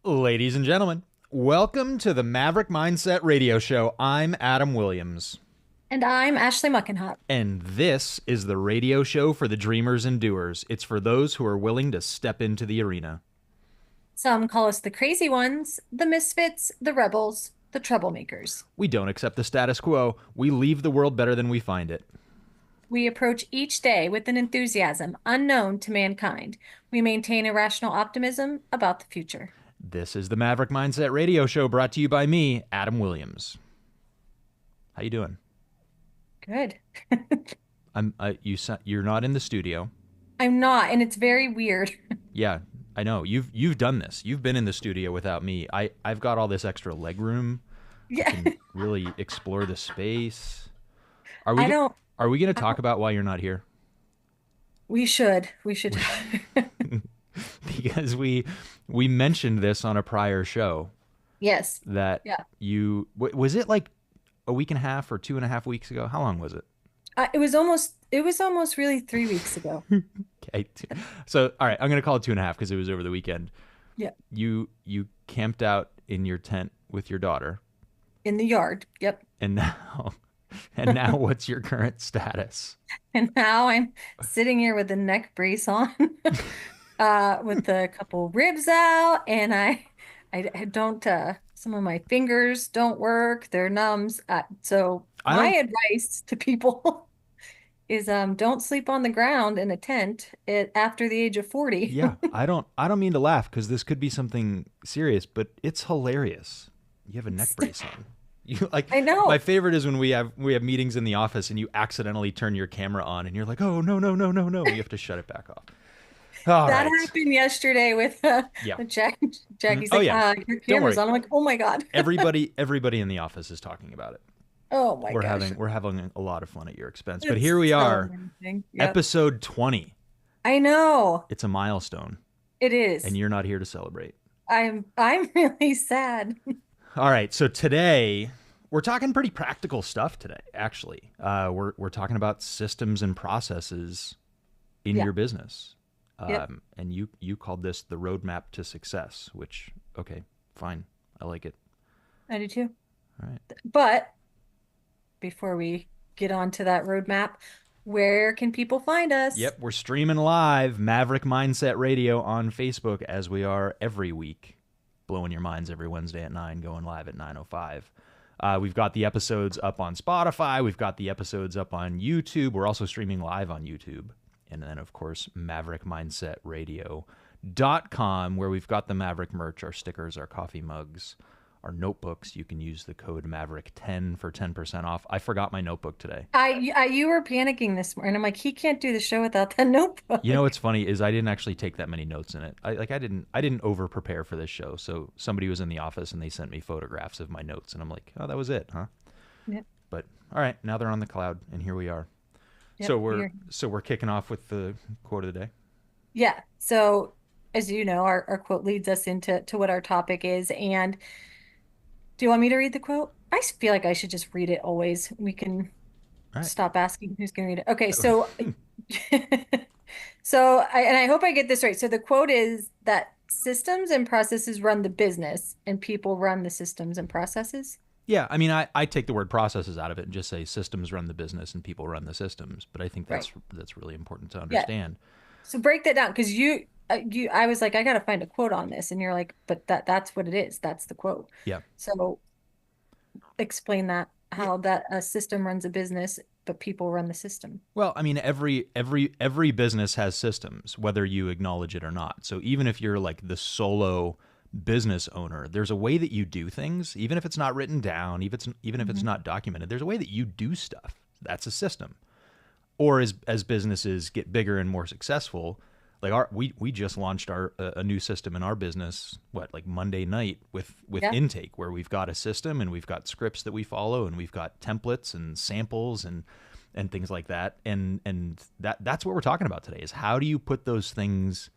Ladies and gentlemen, welcome to the Maverick Mindset Radio Show. I'm Adam Williams, And I'm Ashley Muckenhop. and this is the radio show for the dreamers and doers. It's for those who are willing to step into the arena. Some call us the crazy ones, the misfits, the rebels, the troublemakers. We don't accept the status quo. We leave the world better than we find it. We approach each day with an enthusiasm unknown to mankind. We maintain a rational optimism about the future. This is the Maverick Mindset Radio Show, brought to you by me, Adam Williams. How you doing? Good. You're not in the studio. I'm not, and it's very weird. Yeah, I know. You've done this. You've been in the studio without me. I've got all this extra leg room. I Yeah, can really explore the space. Are I we don't, are we going to I talk don't, about why you're not here? we should. We should. Because we mentioned this on a prior show Yes. that Yeah. was it like a week and a half or 2.5 weeks ago? How long was it? It was almost really 3 weeks ago. Okay. So, all right, I'm going to call it 2.5 because it was over the weekend. Yeah. You camped out in your tent with your daughter, In the yard. Yep. and now what's your current status? And now I'm sitting here with a neck brace on, with a couple ribs out, and I don't, some of my fingers don't work. They're numbs. So I my don't advice to people is, don't sleep on the ground in a tent after the age of 40. Yeah, I don't mean to laugh because this could be something serious, but it's hilarious. You have a neck brace on. You like I my know favorite is when we have meetings in the office and you accidentally turn your camera on and you're like, "Oh, no, no, no, no, no." You have to shut it back off. All that right. happened yesterday with Yeah. with Jack. Mhm. Jackie's Oh like, yeah. your Don't camera's worry. on. I'm like, oh my God. Everybody in the office is talking about it. Oh my We're gosh. having we're having a lot of fun at your expense. But It's here we so are, amazing. Yep. episode 20. I know. It's a milestone It and is. you're not here to celebrate. I'm really sad. All right, so today we're talking pretty practical stuff today. Actually, we're talking about systems and processes in Yeah. your business, Yep. and you called this the roadmap to success. Which, okay, fine, I like it. I do too. All right. But before we get on to that roadmap, where can people find us? Yep, we're streaming live Maverick Mindset Radio on Facebook as we are every week, blowing your minds every Wednesday at 9, going live at 9:05. We've got the episodes up on Spotify. We've got the episodes up on YouTube. We're also streaming live on YouTube. And then, of course, MaverickMindsetRadio.com, where we've got the Maverick merch, our stickers, our coffee mugs, our notebooks. You can use the code Maverick10 for 10% off. I forgot my notebook today. You were panicking this morning. I'm like, he can't do the show without that You know notebook. what's funny is I didn't actually take that many notes in it. I didn't over prepare for this show. So somebody was in the office and they sent me photographs of my notes and I'm like, "Oh, that was it, huh?" Yep. But all right, now they're on the cloud and here we are. Yep. So we're kicking off with the quote of the day. Yeah. So as you know, our quote leads us into what our topic is. And do you want me to read the quote? I feel like I should just read it always. We can All right. stop asking who's going to read it. Okay, so I hope I get this right. So the quote is that systems and processes run the business and people run the systems and processes. Yeah, I mean I take the word processes out of it and just say systems run the business and people run the systems, but I think Right. that's really important to Yeah. understand. So break that down because I was like, I got to find a quote on this. And you're like, but that's what it is. That's the quote. Yeah. So explain that, how that a system runs a business, but people run the system. Well, I mean, every business has systems, whether you acknowledge it or not. So even if you're like the solo business owner, there's a way that you do things, even if it's not written down, even if it's Mhm. not documented. There's a way that you do stuff. That's a system. Or as businesses get bigger and more successful, like we just launched our a new system in our business, like Monday night with Yeah. intake, where we've got a system and we've got scripts that we follow and we've got templates and samples and things like that. And that's what we're talking about today is how do you put those things.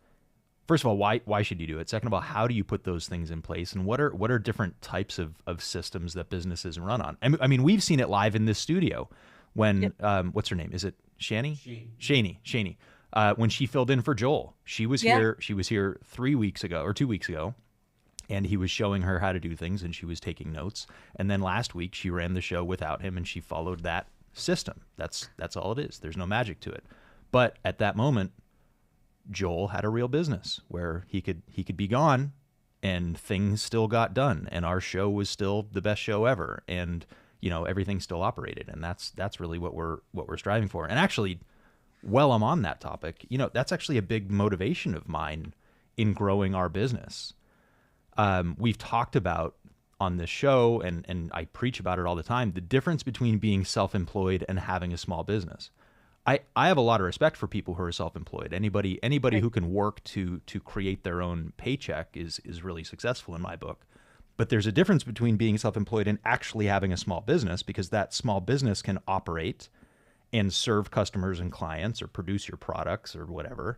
First of all, why should you do it? Second of all, how do you put those things in place, and what are different types of systems that businesses run on? I mean, we've seen it live in this studio when Yep. what's her name? Is it Shani? She. Shani. When she filled in for Joel, she was Yeah. here. She was here 3 weeks ago or 2 weeks ago, and he was showing her how to do things and she was taking notes. And then last week she ran the show without him and she followed that system. That's all it is. There's no magic to it. But at that moment, Joel had a real business where he could be gone and things still got done and our show was still the best show ever, and everything still operated. And that's really what we're striving for. And actually, while I'm on that topic, that's actually a big motivation of mine in growing our business. We've talked about on this show, and I preach about it all the time, the difference between being self-employed and having a small business. I have a lot of respect for people who are self-employed. Anybody who can work to create their own paycheck is really successful in my book. But there's a difference between being self-employed and actually having a small business, because that small business can operate and serve customers and clients or produce your products or whatever,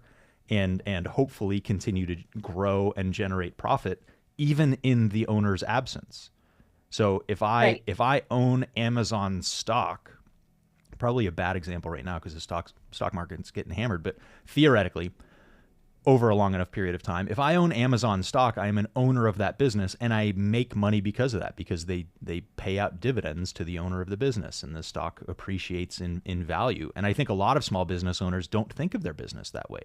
and hopefully continue to grow and generate profit even in the owner's absence. So if I own Amazon stock, probably a bad example right now because the stock market's getting hammered, but theoretically, over a long enough period of time, if I own Amazon stock, I am an owner of that business and I make money because of that, because they pay out dividends to the owner of the business and the stock appreciates in value. And I think a lot of small business owners don't think of their business that way.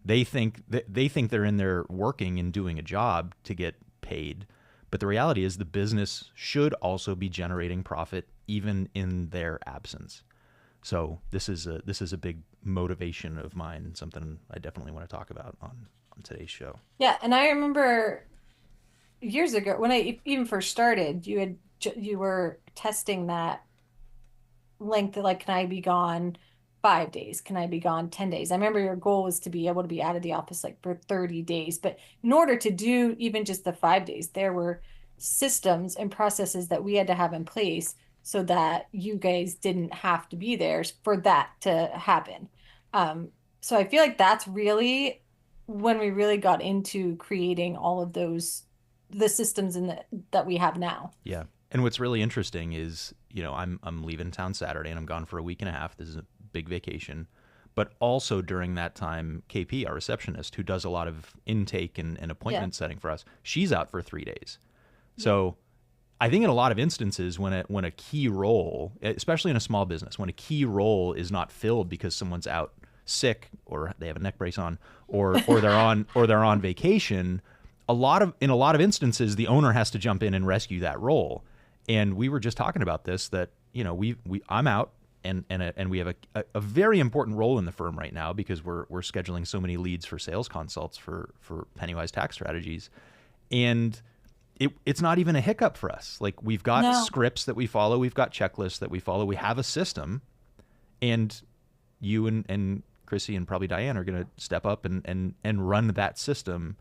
They think they're in there working and doing a job to get paid. But the reality is the business should also be generating profit even in their absence. So this is a big motivation of mine, something I definitely want to talk about on today's show. Yeah, and I remember years ago when I even first started, you were testing that length, like, can I be gone 5 days? Can I be gone 10 days? I remember your goal was to be able to be out of the office like for 30 days. But in order to do even just the 5 days, there were systems and processes that we had to have in place so that you guys didn't have to be there for that to happen. So I feel like that's really when we really got into creating all of the systems that we have now. Yeah. And what's really interesting is, I'm leaving town Saturday and I'm gone for a week and a half. This is a big vacation. But also during that time, KP, our receptionist, who does a lot of intake and appointment setting for us, she's out for 3 days. So I think in a lot of instances when a key role, especially in a small business, when a key role is not filled because someone's out sick or they have a neck brace on or they're on vacation, in a lot of instances the owner has to jump in and rescue that role. And we were just talking about this, that I'm out and we have a very important role in the firm right now because we're scheduling so many leads for sales consults for Pennywise Tax Strategies. And it's not even a hiccup for us. Like, we've got scripts that we follow. We've got checklists that we follow. We have a system, and you and Chrissy and probably Diane are going to step up and run that system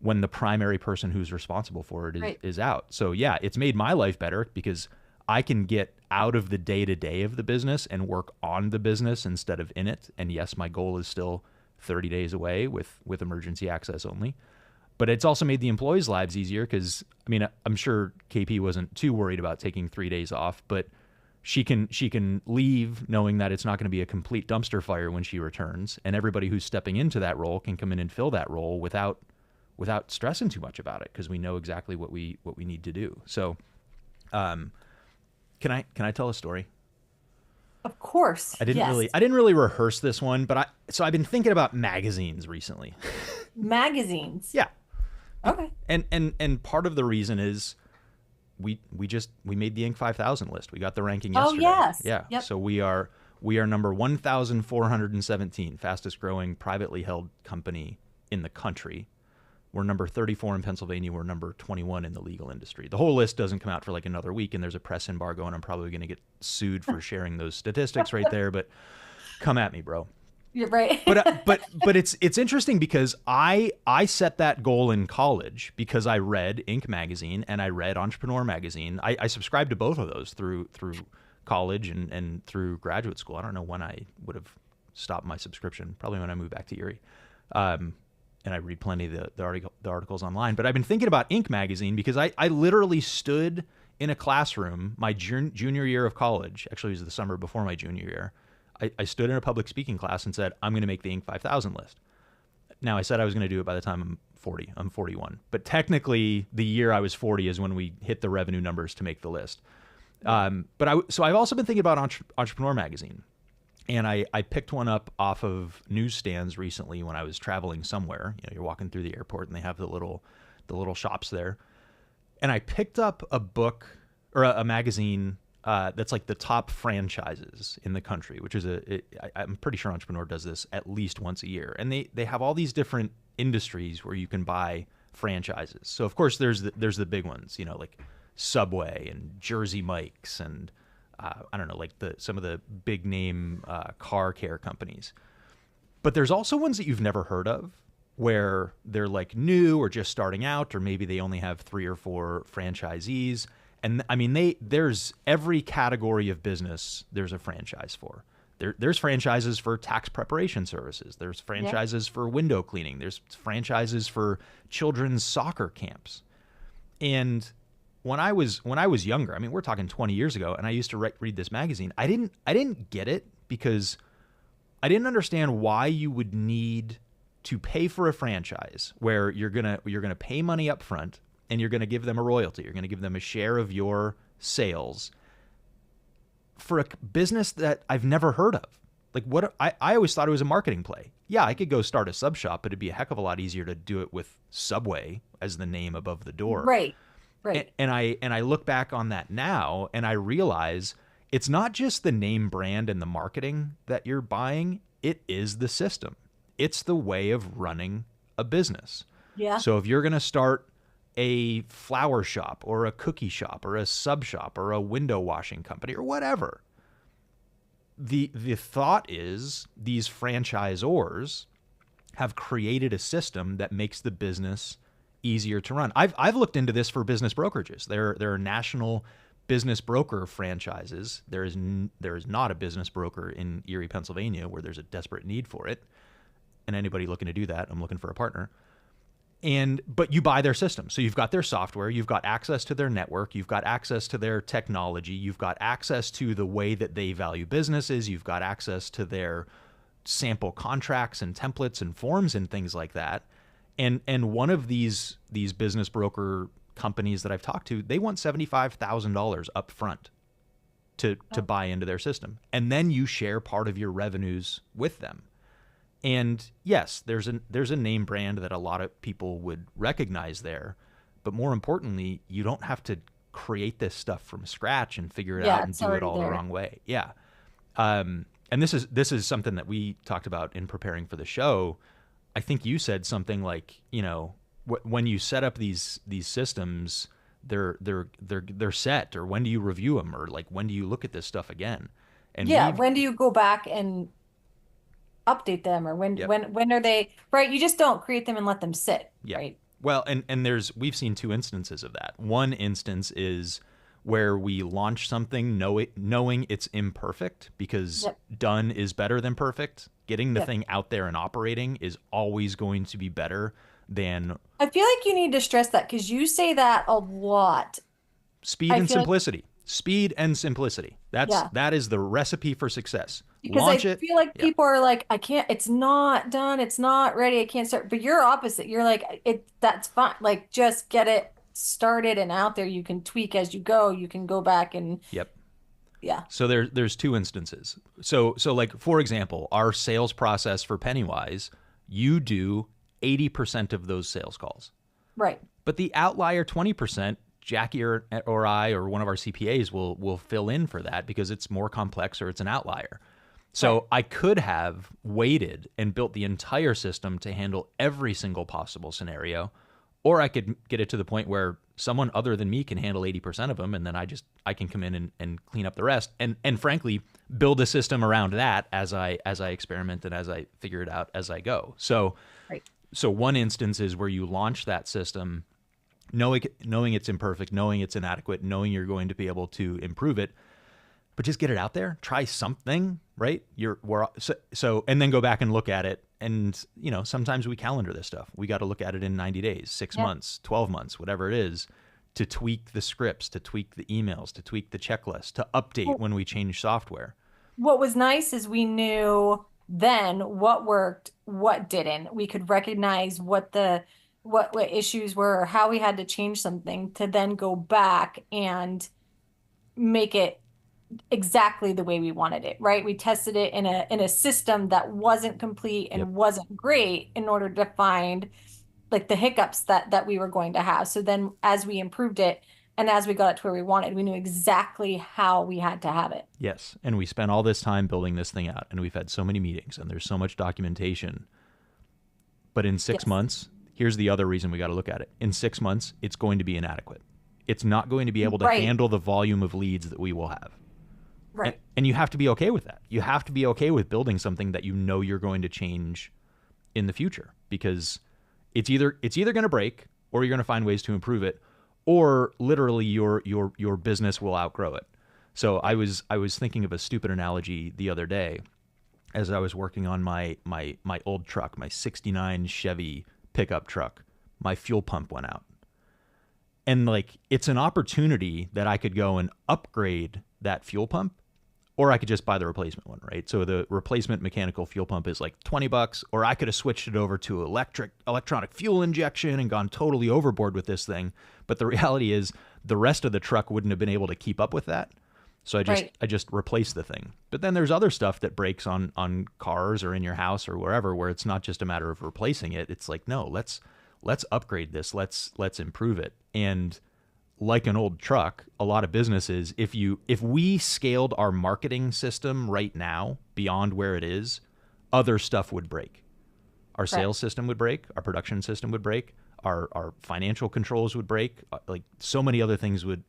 when the primary person who's responsible for it is out. So yeah, it's made my life better because I can get out of the day-to-day of the business and work on the business instead of in it. And yes, my goal is still 30 days away with emergency access only. But it's also made the employees' lives easier because, I'm sure KP wasn't too worried about taking 3 days off, but she can leave knowing that it's not going to be a complete dumpster fire when she returns, and everybody who's stepping into that role can come in and fill that role without stressing too much about it because we know exactly what we need to do. So, can I tell a story? Of course. I didn't really rehearse this one, but I've been thinking about magazines recently. Magazines. Yeah. Okay. And part of the reason is we made the Inc. 5000 list. We got the ranking yesterday. Oh, yes. Yeah. Yep. So we are number 1,417, fastest growing privately held company in the country. We're number 34 in Pennsylvania. We're number 21 in the legal industry. The whole list doesn't come out for like another week, and there's a press embargo, and I'm probably going to get sued for sharing those statistics right there. But come at me, bro. You're right. but it's interesting because I set that goal in college because I read Inc. magazine and I read Entrepreneur magazine. I subscribed to both of those through college and through graduate school. I don't know when I would have stopped my subscription. Probably when I moved back to Erie. And I read plenty of the articles online. But I've been thinking about Inc. magazine because I literally stood in a classroom my junior year of college. Actually, it was the summer before my junior year. I stood in a public speaking class and said, I'm going to make the Inc. 5000 list. Now, I said I was going to do it by the time I'm 40. I'm 41. But technically, the year I was 40 is when we hit the revenue numbers to make the list. So I've also been thinking about Entrepreneur Magazine. And I picked one up off of newsstands recently when I was traveling somewhere. You know, you're walking through the airport and they have the little shops there. And I picked up a book or a magazine that's like the top franchises in the country, which is I'm pretty sure Entrepreneur does this at least once a year. And they have all these different industries where you can buy franchises. So of course there's the big ones, you know, like Subway and Jersey Mike's and I don't know, like some of the big name car care companies. But there's also ones that you've never heard of where they're like new or just starting out, or maybe they only have 3 or 4 franchisees. And I mean, there's every category of business there's a franchise for. There's franchises for tax preparation services. There's franchises for window cleaning. There's franchises for children's soccer camps. And when I was younger, I mean, we're talking 20 years ago, and I used to read this magazine. I didn't get it because I didn't understand why you would need to pay for a franchise where you're gonna pay money up front and you're gonna give them a royalty. You're gonna give them a share of your sales for a business that I've never heard of. Like what I always thought it was a marketing play. Yeah, I could go start a sub shop, but it'd be a heck of a lot easier to do it with Subway as the name above the door. Right. Right. And I look back on that now and I realize it's not just the name brand and the marketing that you're buying, it is the system. It's the way of running a business. Yeah. So if you're going to start a flower shop or a cookie shop or a sub shop or a window washing company or whatever, the thought is these franchisors have created a system that makes the business easier to run. I've looked into this for business brokerages. There are national business broker franchises. There is not a business broker in Erie, Pennsylvania, where there's a desperate need for it. And anybody looking to do that, I'm looking for a partner. But you buy their system. So you've got their software, you've got access to their network, you've got access to their technology, you've got access to the way that they value businesses, you've got access to their sample contracts and templates and forms and things like that. And one of these business broker companies that I've talked to, they want $75,000 up front to buy into their system. And then you share part of your revenues with them. And yes, there's a name brand that a lot of people would recognize there. But more importantly, you don't have to create this stuff from scratch and figure it out and do it all the wrong way. Yeah. And this is something that we talked about in preparing for the show. I think you said something like, you know, when you set up these systems, they're set, or when do you review them, or like when do you look at this stuff again? And when do you go back and update them, or when are they right? You just don't create them and let them sit, right? Well, and we've seen 2 instances of that. One instance is where we launch something knowing it's imperfect, because done is better than perfect. Getting the thing out there and operating is always going to be better than... I feel like you need to stress that because you say that a lot. Speed and simplicity. Speed and simplicity. That is the recipe for success. Because I feel like people are like, I can't, it's not done, it's not ready, I can't start. But you're opposite. You're like, that's fine. Like, just get it started and out there. You can tweak as you go. You can go back and yeah. So there's 2 instances. So like, for example, our sales process for Pennywise, you do 80% of those sales calls. Right. But the outlier 20%, Jackie or I or one of our CPAs will fill in for that because it's more complex or it's an outlier. So I could have waited and built the entire system to handle every single possible scenario, or I could get it to the point where someone other than me can handle 80% of them, and then I can come in and clean up the rest, and frankly build a system around that as I experiment and as I figure it out as I go. So so one instance is where you launch that system knowing it's imperfect, knowing it's inadequate, knowing you're going to be able to improve it, but just get it out there, try something, right? So and then go back and look at it. And, you know, sometimes we calendar this stuff. We got to look at it in 90 days, 6 months, 12 months, whatever it is, to tweak the scripts, to tweak the emails, to tweak the checklist, to update when we change software. What was nice is we knew then what worked, what didn't. We could recognize what issues were, or how we had to change something to then go back and make it exactly the way we wanted it, right? We tested it in a system that wasn't complete Yep. and wasn't great in order to find like the hiccups that we were going to have. So then as we improved it and as we got it to where we wanted, we knew exactly how we had to have it. Yes. And we spent all this time building this thing out, and we've had so many meetings, and there's so much documentation. But in 6 months, here's the other reason we got to look at it. In 6 months, it's going to be inadequate. It's not going to be able to Right. handle the volume of leads that we will have. Right. And you have to be okay with that. You have to be okay with building something that you know you're going to change in the future, because it's either going to break, or you're going to find ways to improve it, or literally your business will outgrow it. So I was thinking of a stupid analogy the other day as I was working on my old truck, my 69 Chevy pickup truck. My fuel pump went out. And like, it's an opportunity that I could go and upgrade that fuel pump, or I could just buy the replacement one, right? So the replacement mechanical fuel pump is like $20, or I could have switched it over to electronic fuel injection and gone totally overboard with this thing. But the reality is the rest of the truck wouldn't have been able to keep up with that. So I just replaced the thing. But then there's other stuff that breaks on cars or in your house or wherever, where it's not just a matter of replacing it. It's like, no, let's upgrade this. Let's improve it. And like an old truck, a lot of businesses, if we scaled our marketing system right now beyond where it is, other stuff would break. Our sales system would break, our production system would break, our financial controls would break, like so many other things would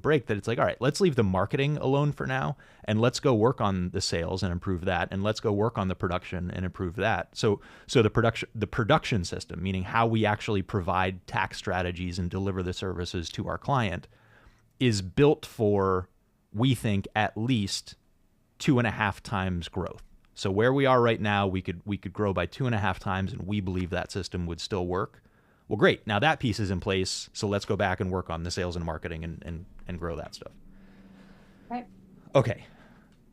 break, that it's like, all right, let's leave the marketing alone for now, and let's go work on the sales and improve that, and let's go work on the production and improve that. So the production system, meaning how we actually provide tax strategies and deliver the services to our client, is built for, we think, at least 2.5 times growth. So where we are right now, we could grow by 2.5 times, and we believe that system would still work. Well, great. Now that piece is in place, so let's go back and work on the sales and marketing and grow that stuff. Right. Okay.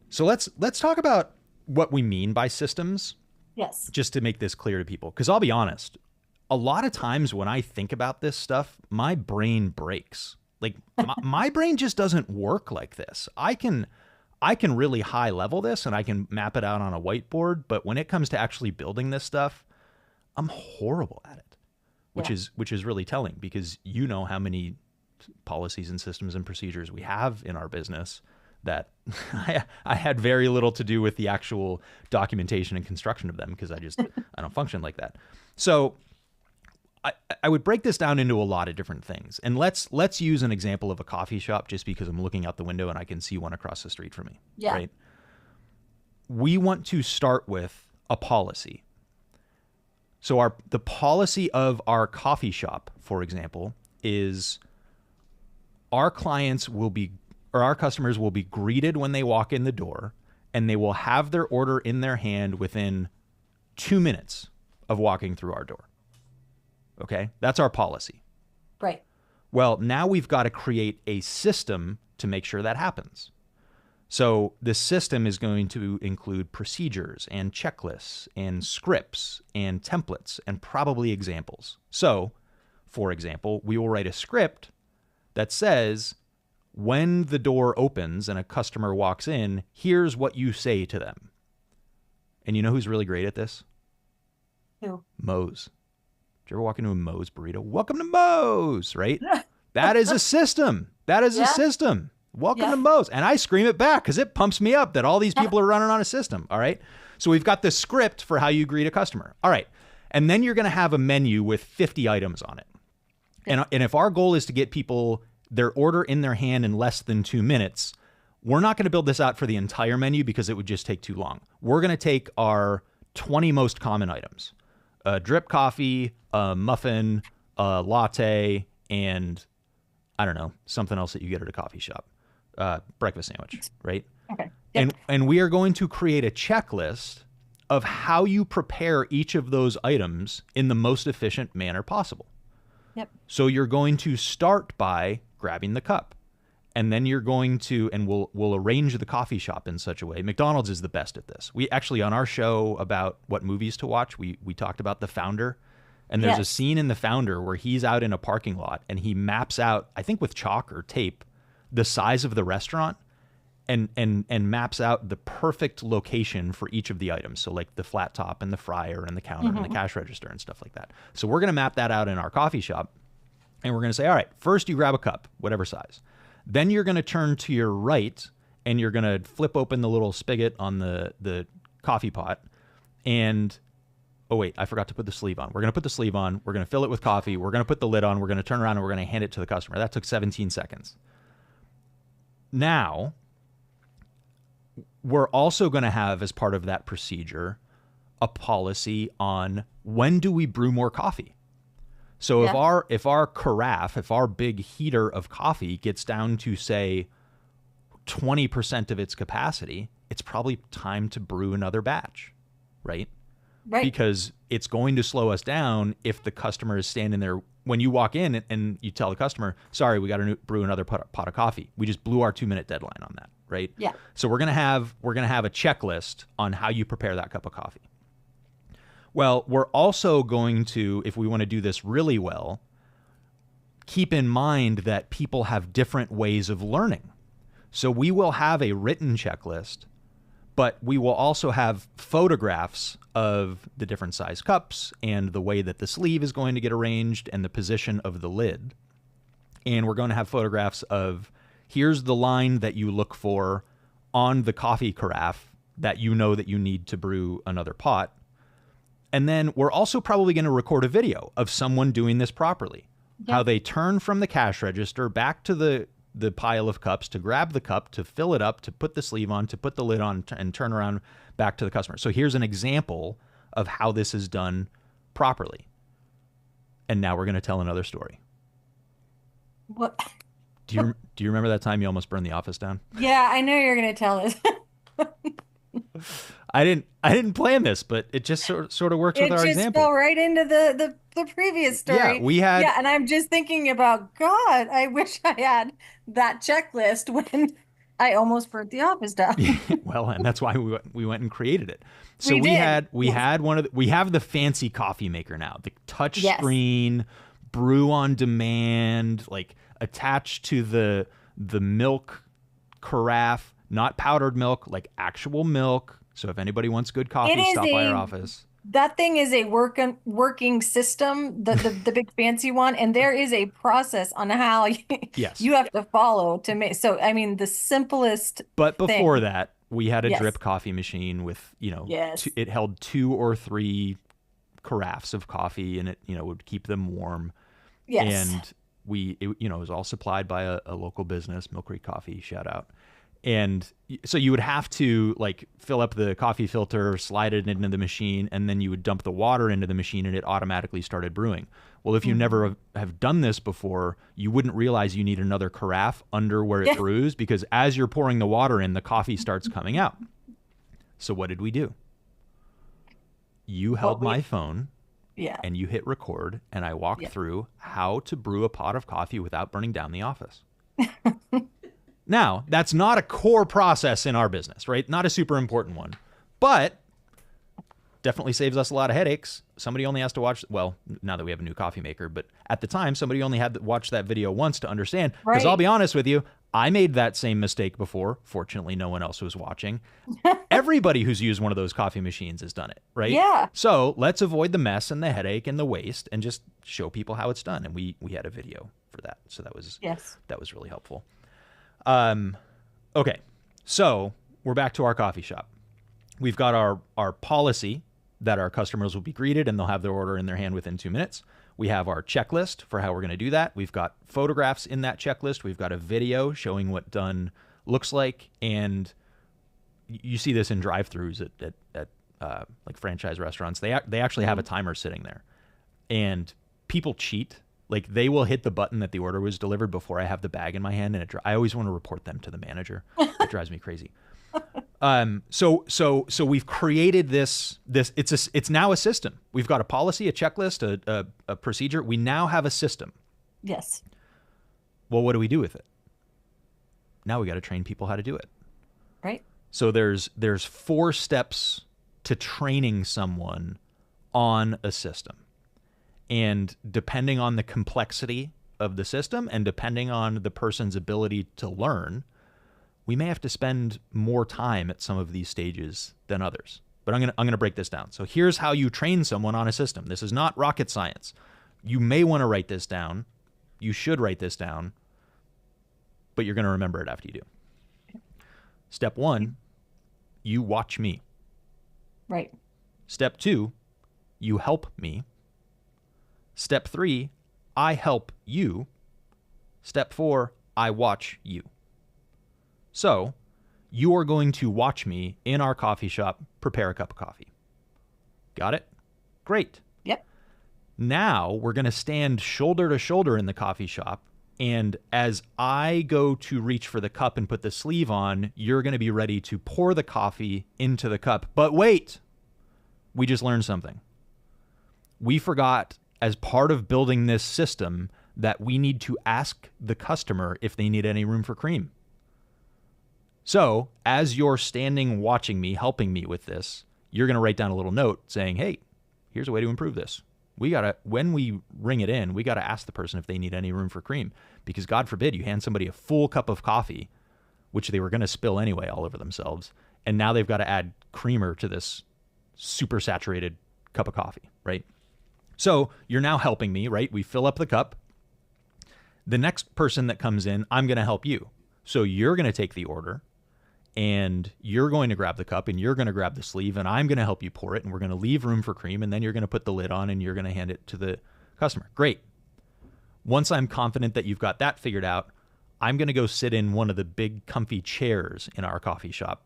So let's talk about what we mean by systems. Yes. Just to make this clear to people, because I'll be honest, a lot of times when I think about this stuff, my brain breaks. Like my brain just doesn't work like this. I can really high level this and I can map it out on a whiteboard, but when it comes to actually building this stuff, I'm horrible at it. Which is really telling, because you know how many policies and systems and procedures we have in our business that I had very little to do with the actual documentation and construction of them, because I don't function like that. So I would break this down into a lot of different things. And let's use an example of a coffee shop, just because I'm looking out the window and I can see one across the street from me. Yeah. Right? We want to start with a policy. So the policy of our coffee shop, for example, is our customers will be greeted when they walk in the door, and they will have their order in their hand within 2 minutes of walking through our door. Okay? That's our policy. Right. Well, now we've got to create a system to make sure that happens. So this system is going to include procedures and checklists and scripts and templates and probably examples. So, for example, we will write a script that says, when the door opens and a customer walks in, here's what you say to them. And you know who's really great at this? Who? Moe's. Did you ever walk into a Moe's burrito? Welcome to Moe's, right? That is a system. That is a system. Welcome to Moe's. And I scream it back because it pumps me up that all these people are running on a system. All right. So we've got the script for how you greet a customer. All right. And then you're going to have a menu with 50 items on it. And if our goal is to get people their order in their hand in less than 2 minutes, we're not going to build this out for the entire menu because it would just take too long. We're going to take our 20 most common items: a drip coffee, a muffin, a latte, and I don't know, something else that you get at a coffee shop. Breakfast sandwich, right? Okay. Yep. And we are going to create a checklist of how you prepare each of those items in the most efficient manner possible. Yep. So you're going to start by grabbing the cup. and then you're going to, and we'll arrange the coffee shop in such a way. McDonald's is the best at this. We actually, on our show about what movies to watch, we talked about The Founder, and there's a scene in The Founder where he's out in a parking lot and he maps out, I think with chalk or tape, the size of the restaurant, and maps out the perfect location for each of the items. So like the flat top and the fryer and the counter and the cash register and stuff like that. So we're going to map that out in our coffee shop, and we're going to say, all right, first you grab a cup, whatever size. Then you're going to turn to your right and you're going to flip open the little spigot on the coffee pot. And, oh wait, I forgot to put the sleeve on. We're going to put the sleeve on. We're going to fill it with coffee. We're going to put the lid on. We're going to turn around and we're going to hand it to the customer. That took 17 seconds. Now, we're also going to have, as part of that procedure, a policy on when do we brew more coffee. So if our carafe, if our big heater of coffee gets down to, say, 20% of its capacity, it's probably time to brew another batch, right? Right. Because it's going to slow us down if the customer is standing there. When you walk in and you tell the customer, sorry, we got to brew another pot of coffee. We just blew our 2-minute deadline on that, right? Yeah. So we're gonna have a checklist on how you prepare that cup of coffee. Well, we're also going to, if we want to do this really well, keep in mind that people have different ways of learning. So we will have a written checklist, but we will also have photographs of the different size cups and the way that the sleeve is going to get arranged and the position of the lid. And we're going to have photographs of, here's the line that you look for on the coffee carafe that you know that you need to brew another pot. And then we're also probably going to record a video of someone doing this properly. Yeah. How they turn from the cash register back to the pile of cups to grab the cup, to fill it up, to put the sleeve on, to put the lid on, and turn around back to the customer. So here's an example of how this is done properly. And now we're going to tell another story. What? Do you remember that time you almost burned the office down? Yeah, I know you're going to tell us. I didn't plan this, but it just sort of works with our example. It just fell right into the previous story. Yeah, and I'm just thinking about, God, I wish I had that checklist when I almost burnt the office down. Well, and that's why we went and created it. So we had we have the fancy coffee maker now, the touch screen, brew on demand, like attached to the milk carafe, not powdered milk, like actual milk. So if anybody wants good coffee, stop by our office. That thing is a working system, the big fancy one, and there is a process on how you have to follow to make. So I mean, the simplest. But before that, we had a drip coffee machine with it held 2 or 3 carafes of coffee, and it would keep them warm. Yes. And it was all supplied by a local business, Mill Creek Coffee, shout out. And so you would have to like fill up the coffee filter, slide it into the machine, and then you would dump the water into the machine and it automatically started brewing. Well, if you never have done this before, you wouldn't realize you need another carafe under where it brews, because as you're pouring the water in, the coffee starts coming out. So what did we do? You held my phone and you hit record, and I walked through how to brew a pot of coffee without burning down the office. Now, that's not a core process in our business, right? Not a super important one, but definitely saves us a lot of headaches. Somebody only has to watch, well, now that we have a new coffee maker, but at the time, somebody only had to watch that video once to understand. Because I'll be honest with you, I made that same mistake before. Fortunately, no one else was watching. Everybody who's used one of those coffee machines has done it, right? Yeah. So let's avoid the mess and the headache and the waste and just show people how it's done. And we had a video for that. So that was really helpful. Okay, so we're back to our coffee shop. We've got our policy that our customers will be greeted and they'll have their order in their hand within 2 minutes. We have our checklist for how we're going to do that. We've got photographs in that checklist. We've got a video showing what done looks like. And you see this in drive-thrus at like franchise restaurants. They actually have a timer sitting there, and people cheat. Like they will hit the button that the order was delivered before I have the bag in my hand, and I always want to report them to the manager. It drives me crazy. So we've created this. It's now a system. We've got a policy, a checklist, a procedure. We now have a system. Yes. Well, what do we do with it? Now we got to train people how to do it. Right. So there's 4 steps to training someone on a system. And depending on the complexity of the system and depending on the person's ability to learn, we may have to spend more time at some of these stages than others. But I'm going to break this down. So here's how you train someone on a system. This is not rocket science. You may want to write this down. You should write this down, but you're going to remember it after you do. Step 1, you watch me. Right. Step 2, you help me. Step 3, I help you. Step 4, I watch you. So you are going to watch me in our coffee shop prepare a cup of coffee. Got it? Great. Yep. Now we're going to stand shoulder to shoulder in the coffee shop. And as I go to reach for the cup and put the sleeve on, you're going to be ready to pour the coffee into the cup. But wait, we just learned something. We forgot, as part of building this system, that we need to ask the customer if they need any room for cream. So as you're standing watching me, helping me with this, you're going to write down a little note saying, hey, here's a way to improve this. When we ring it in, we got to ask the person if they need any room for cream, because God forbid you hand somebody a full cup of coffee, which they were going to spill anyway all over themselves, and now they've got to add creamer to this super saturated cup of coffee, right? So you're now helping me, right? We fill up the cup. The next person that comes in, I'm going to help you. So you're going to take the order, and you're going to grab the cup, and you're going to grab the sleeve, and I'm going to help you pour it, and we're going to leave room for cream, and then you're going to put the lid on, and you're going to hand it to the customer. Great. Once I'm confident that you've got that figured out, I'm going to go sit in one of the big comfy chairs in our coffee shop,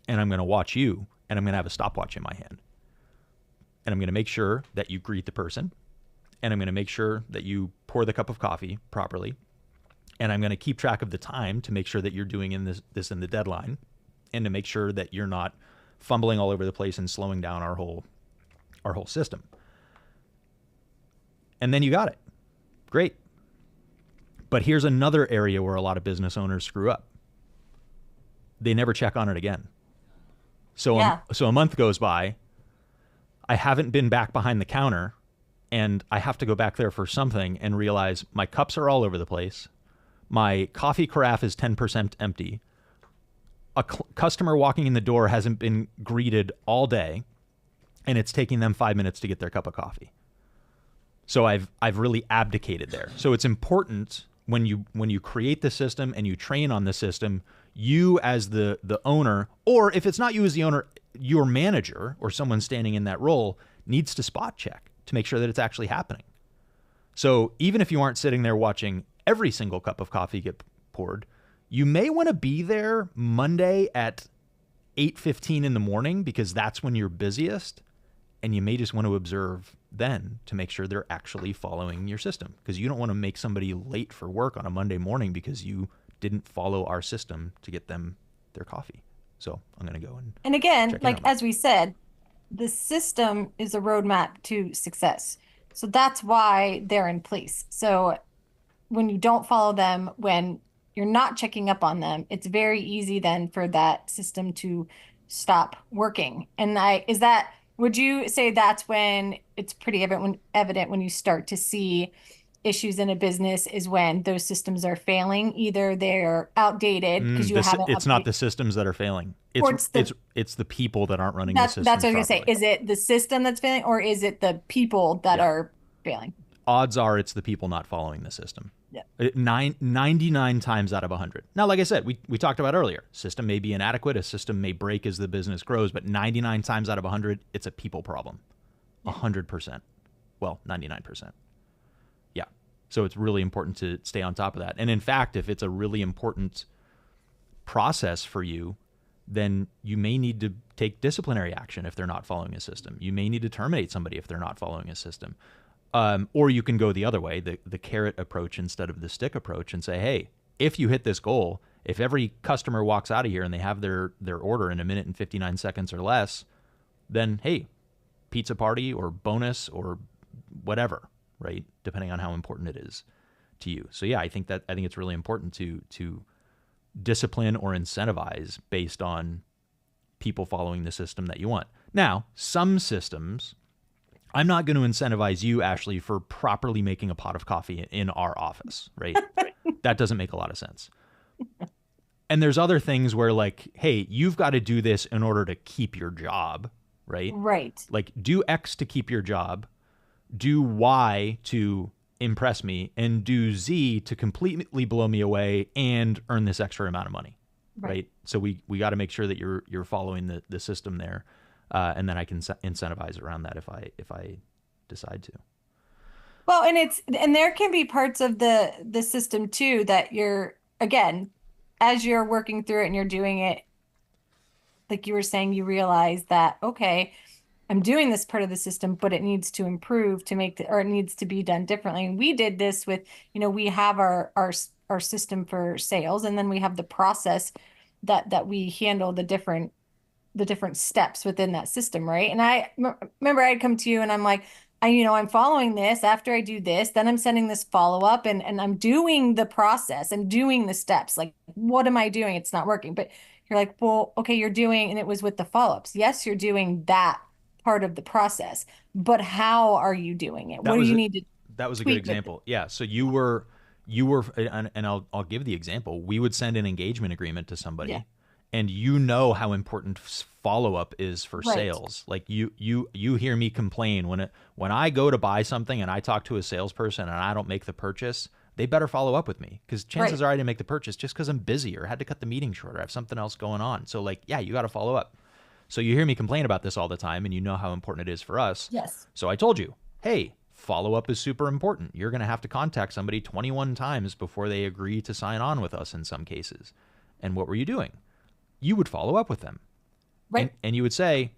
and I'm going to watch you, and I'm going to have a stopwatch in my hand. And I'm going to make sure that you greet the person, and I'm going to make sure that you pour the cup of coffee properly, and I'm going to keep track of the time to make sure that you're doing this in the deadline, and to make sure that you're not fumbling all over the place and slowing down our whole system. And then you got it. Great. But here's another area where a lot of business owners screw up. They never check on it again. So a month goes by. I haven't been back behind the counter, and I have to go back there for something and realize my cups are all over the place. My coffee carafe is 10% empty. A customer walking in the door hasn't been greeted all day, and it's taking them 5 minutes to get their cup of coffee. So I've really abdicated there. So it's important when you create the system and you train on the system, you as the owner, or if it's not you as the owner, your manager or someone standing in that role needs to spot check to make sure that it's actually happening. So even if you aren't sitting there watching every single cup of coffee get poured, you may want to be there Monday at 8:15 in the morning, because that's when you're busiest. And you may just want to observe then to make sure they're actually following your system, because you don't want to make somebody late for work on a Monday morning because you didn't follow our system to get them their coffee. So I'm going to go and again, like as we said, the system is a roadmap to success. So that's why they're in place. So when you don't follow them, when you're not checking up on them, it's very easy then for that system to stop working. And would you say that's when it's pretty evident when you start to see issues in a business, is when those systems are failing? Either they're outdated because it's not the systems that are failing. It's the people that aren't running the system. That's what I was going to say. Is it the system that's failing, or is it the people that are failing? Odds are it's the people not following the system. Yeah. 99 times out of 100. Now, like I said, we talked about earlier, system may be inadequate, a system may break as the business grows, but 99 times out of 100, it's a people problem. 100%. Well, 99%. Yeah. So it's really important to stay on top of that. And in fact, if it's a really important process for you, then you may need to take disciplinary action if they're not following a system. You may need to terminate somebody if they're not following a system. Or you can go the other way, the carrot approach instead of the stick approach, and say, hey, if you hit this goal, if every customer walks out of here and they have their order in 1 minute and 59 seconds or less, then hey, pizza party or bonus or whatever, right? Depending on how important it is to you. So yeah, I think it's really important to discipline or incentivize based on people following the system that you want. Now, some systems, I'm not going to incentivize you, Ashley, for properly making a pot of coffee in our office, right? That doesn't make a lot of sense. And there's other things where, like, hey, you've got to do this in order to keep your job, right? Right. Like, do X to keep your job, do Y to impress me, and do Z to completely blow me away and earn this extra amount of money, right? So we got to make sure that you're following the system there, and then I can incentivize around that if I decide to. Well, and there can be parts of the system too that you're, again, as you're working through it and you're doing it, like you were saying, you realize that, okay, I'm doing this part of the system, but it needs to improve to make or it needs to be done differently. And we did this with, we have our system for sales, and then we have the process that we handle the different steps within that system, right? And I remember I'd come to you and I'm like, I'm following this. After I do this, then I'm sending this follow up, and I'm doing the process and doing the steps. Like, what am I doing? It's not working. But you're like, well, okay, you're doing, and it was with the follow ups. Yes, you're doing that part of the process, but how are you doing it? What do you need to That was a good example. Yeah. So you were, and I'll give the example. We would send an engagement agreement to somebody. Yeah. And you know how important follow-up is for sales. Like you hear me complain when I go to buy something and I talk to a salesperson and I don't make the purchase, they better follow up with me, because chances are I didn't make the purchase just because I'm busy or had to cut the meeting short or I have something else going on. So like, yeah, you got to follow up. So you hear me complain about this all the time, and you know how important it is for us. Yes. So I told you, hey, follow-up is super important. You're going to have to contact somebody 21 times before they agree to sign on with us in some cases. And what were you doing? You would follow up with them. Right. And you would say,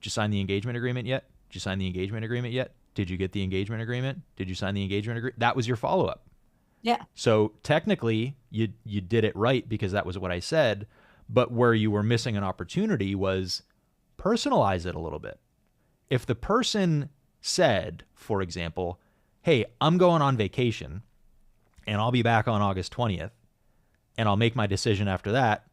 did you sign the engagement agreement yet? Did you sign the engagement agreement yet? Did you get the engagement agreement? Did you sign the engagement agreement? That was your follow-up. Yeah. So technically, you did it right because that was what I said. But where you were missing an opportunity was personalize it a little bit. If the person said, for example, hey, I'm going on vacation and I'll be back on August 20th and I'll make my decision after that,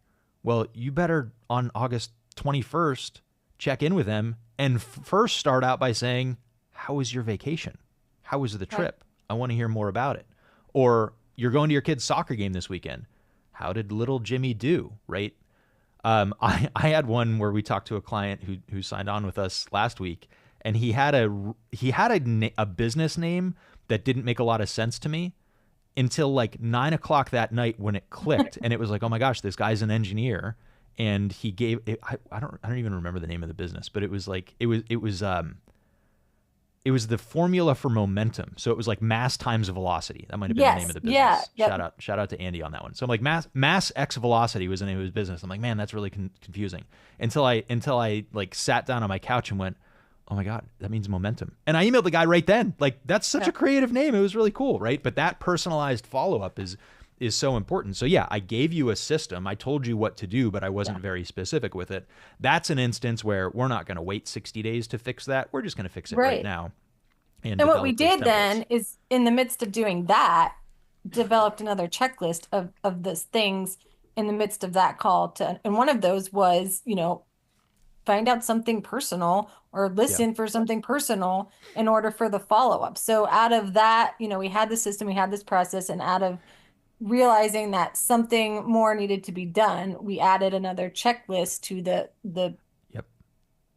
well, you better on August 21st check in with them and first start out by saying, how was your vacation? How was the trip? I want to hear more about it. Or you're going to your kid's soccer game this weekend. How did little Jimmy do, right? I had one where we talked to a client who signed on with us last week, and he had a business name that didn't make a lot of sense to me until like 9 o'clock that night when it clicked. And it was like, oh my gosh, this guy's an engineer. And he gave it, I don't even remember the name of the business, but it was like, it was the formula for momentum. So it was like mass times velocity. That might have been the name of the business. Yeah. Shout out to Andy on that one. So I'm like, mass X velocity was the name of his business. I'm like, man, that's really confusing. Until I like sat down on my couch and went, oh my God, that means momentum. And I emailed the guy right then. Like, that's such a creative name. It was really cool, right? But that personalized follow-up is so important. So yeah, I gave you a system. I told you what to do, but I wasn't very specific with it. That's an instance where we're not going to wait 60 days to fix that. We're just going to fix it right now. And what we did then is, in the midst of doing that, developed another checklist of those things in the midst of that call and one of those was, find out something personal or listen for something personal in order for the follow-up. So out of that, we had the system, we had this process, and out of realizing that something more needed to be done, we added another checklist to the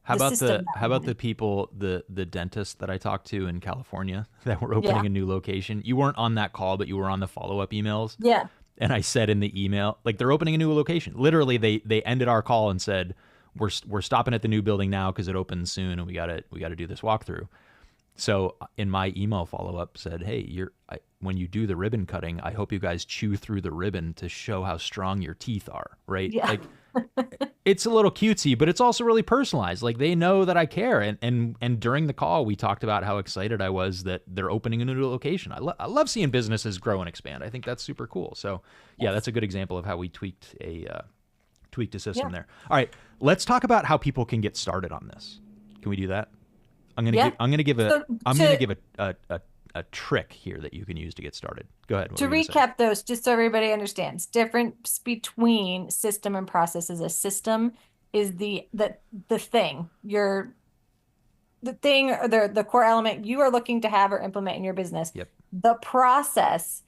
How about the people, the dentist that I talked to in California that were opening a new location? You weren't on that call, but you were on the follow-up emails. Yeah. And I said in the email, like, they're opening a new location. Literally, they ended our call and said, we're stopping at the new building now because it opens soon and we gotta do this walkthrough. So in my email follow-up said, hey, when you do the ribbon cutting, I hope you guys chew through the ribbon to show how strong your teeth are, right? Yeah. Like, it's a little cutesy, but it's also really personalized. Like, they know that I care. And during the call, we talked about how excited I was that they're opening a new location. I love seeing businesses grow and expand. I think that's super cool. So yeah, that's a good example of how we tweaked a system there. All right, let's talk about how people can get started on this. Can we do that? I'm gonna give a a trick here that you can use to get started. Go ahead. What To were you going to say? recap those, just so everybody understands, difference between system and process is a system is the thing, the thing or the core element you are looking to have or implement in your business. Yep. The process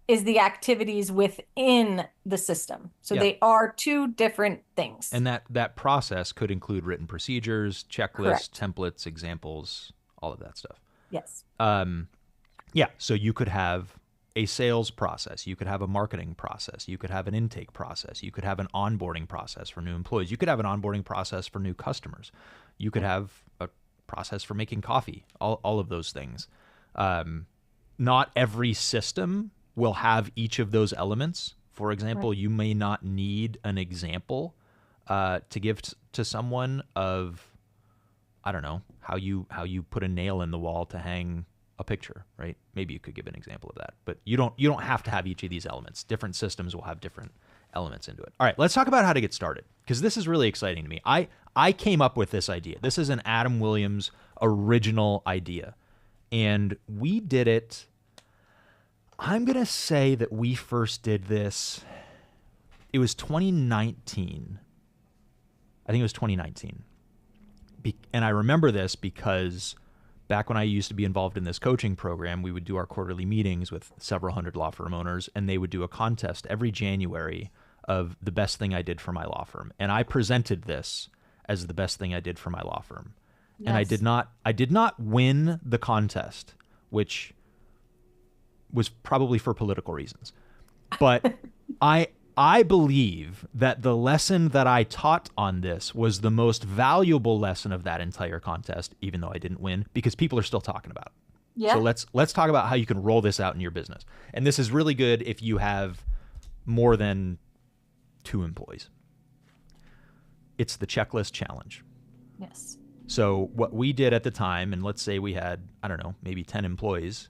is the activities within the system. So Yep. they are two different things. And that process could include written procedures, checklists, Correct. templates, examples, all of that stuff. Yes. Yeah. So you could have a sales process. You could have a marketing process. You could have an intake process. You could have an onboarding process for new employees. You could have an onboarding process for new customers. You could have a process for making coffee, all of those things. Not every system will have each of those elements. For example, Right. you may not need an example to give to someone of, I don't know, how you put a nail in the wall to hang a picture, right? Maybe you could give an example of that, but you don't have to have each of these elements. Different systems will have different elements into it. All right, let's talk about how to get started, because this is really exciting to me. I came up with this idea. This is an Adam Williams original idea, and we did it. I'm gonna say that we first did this. It was 2019. I think it was 2019. And I remember this because back when I used to be involved in this coaching program, we would do our quarterly meetings with several hundred law firm owners, and they would do a contest every January of the best thing I did for my law firm. And I presented this as the best thing I did for my law firm. And Yes. I did not win the contest, which was probably for political reasons. But I believe that the lesson that I taught on this was the most valuable lesson of that entire contest, even though I didn't win, because people are still talking about it. Yeah. So let's talk about how you can roll this out in your business. And this is really good if you have more than 2 employees. It's the checklist challenge. Yes. So what we did at the time, and let's say we had, I don't know, maybe 10 employees,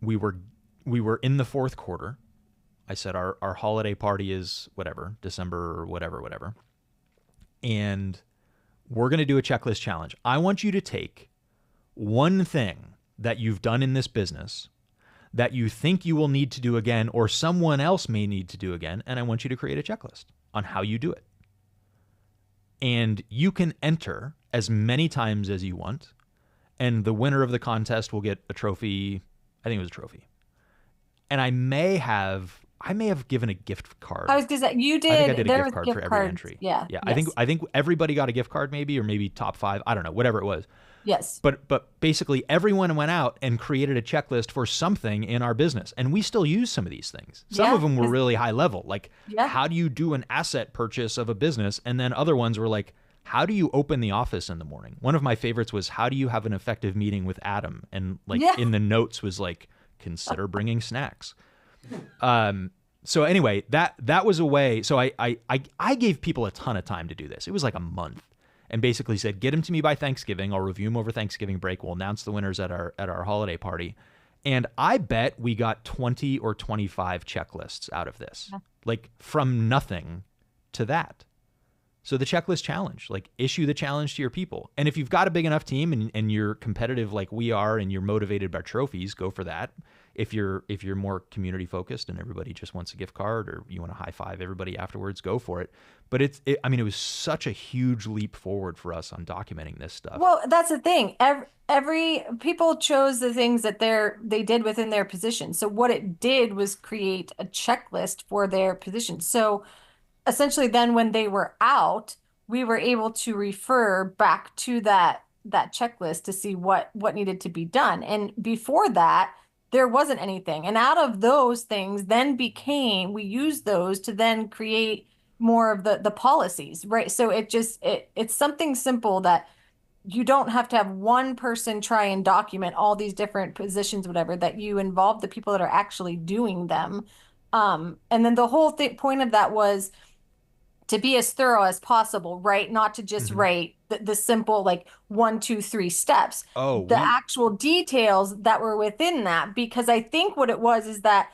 we were in the fourth quarter. I said our holiday party is whatever, December or whatever. And we're going to do a checklist challenge. I want you to take one thing that you've done in this business that you think you will need to do again or someone else may need to do again, and I want you to create a checklist on how you do it. And you can enter as many times as you want, and the winner of the contest will get a trophy. I think it was a trophy. And I may have given a gift card. I was gonna say you did. I think I did a There gift was card gift for every cards. entry. Yeah. Yeah. Yes. I think everybody got a gift card maybe, or maybe top 5. I don't know, whatever it was. Yes. But basically everyone went out and created a checklist for something in our business. And we still use some of these things. Some Yeah, of them were really high level. Like, Yeah. how do you do an asset purchase of a business? And then other ones were like, how do you open the office in the morning? One of my favorites was, how do you have an effective meeting with Adam? And like Yeah. in the notes was like, consider bringing snacks. So anyway, that was a way. So I gave people a ton of time to do this. It was like a month, and basically said, get them to me by Thanksgiving. I'll review them over Thanksgiving break. We'll announce the winners at our holiday party. And I bet we got 20 or 25 checklists out of this, like from nothing to that. So the checklist challenge, like issue the challenge to your people. And if you've got a big enough team and you're competitive like we are and you're motivated by trophies, go for that. If you're more community focused and everybody just wants a gift card or you want to high five everybody afterwards, go for it. But it was such a huge leap forward for us on documenting this stuff. Well, that's the thing. Every people chose the things that they did within their position. So what it did was create a checklist for their position. So essentially then when they were out, we were able to refer back to that checklist to see what needed to be done. And before that, there wasn't anything. And out of those things then we used those to then create more of the policies, right? So it's something simple that you don't have to have one person try and document all these different positions, whatever, that you involve the people that are actually doing them. And then the whole point of that was to be as thorough as possible, right? Not to just write the simple like 1, 2, 3 steps. The actual details that were within that, because I think what it was is that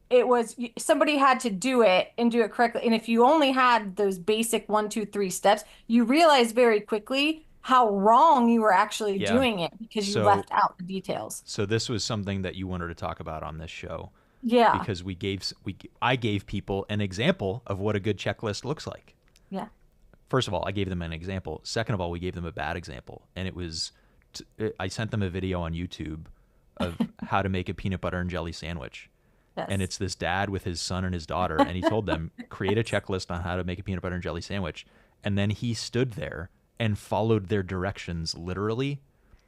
it was somebody had to do it and do it correctly. And if you only had those basic 1, 2, 3 steps, you realize very quickly how wrong you were actually Yeah. doing it because you So left out the details. so this was something that you wanted to talk about on this show Yeah. because I gave people an example of what a good checklist looks like. Yeah. First of all, I gave them an example. Second of all, we gave them a bad example, and I sent them a video on YouTube of how to make a peanut butter and jelly sandwich. And Yes. it's this dad with his son and his daughter, and he told them, create a checklist on how to make a peanut butter and jelly sandwich. And then he stood there and followed their directions literally.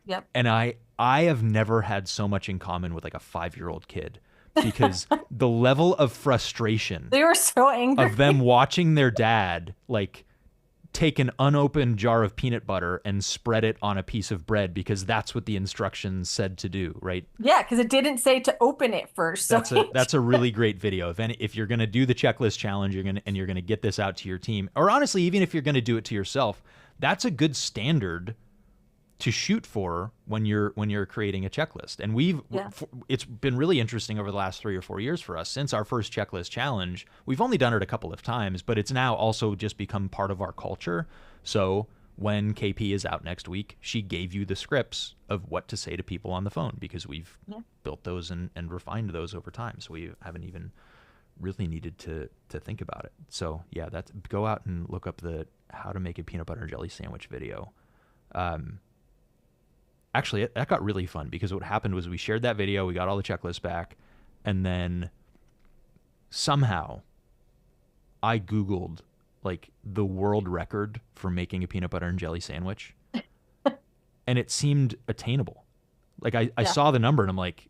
Yep. And I have never had so much in common with like a 5-year-old kid because the level of frustration They were so angry. of them watching their dad like take an unopened jar of peanut butter and spread it on a piece of bread because that's what the instructions said to do, right? Yeah, because it didn't say to open it first. So That's a really great video. If you're gonna do the checklist challenge, you're gonna get this out to your team, or honestly, even if you're gonna do it to yourself, that's a good standard to shoot for when you're creating a checklist. And yeah. it's been really interesting over the last 3 or 4 years for us since our first checklist challenge. We've only done it a couple of times, but it's now also just become part of our culture. So when KP is out next week, she gave you the scripts of what to say to people on the phone because we've Yeah. built those and refined those over time. So we haven't even really needed to think about it. So yeah, that's go out and look up the how to make a peanut butter and jelly sandwich video. Actually, that got really fun because what happened was we shared that video, we got all the checklists back, and then somehow I Googled like the world record for making a peanut butter and jelly sandwich, and it seemed attainable. Like I Yeah. saw the number and I'm like,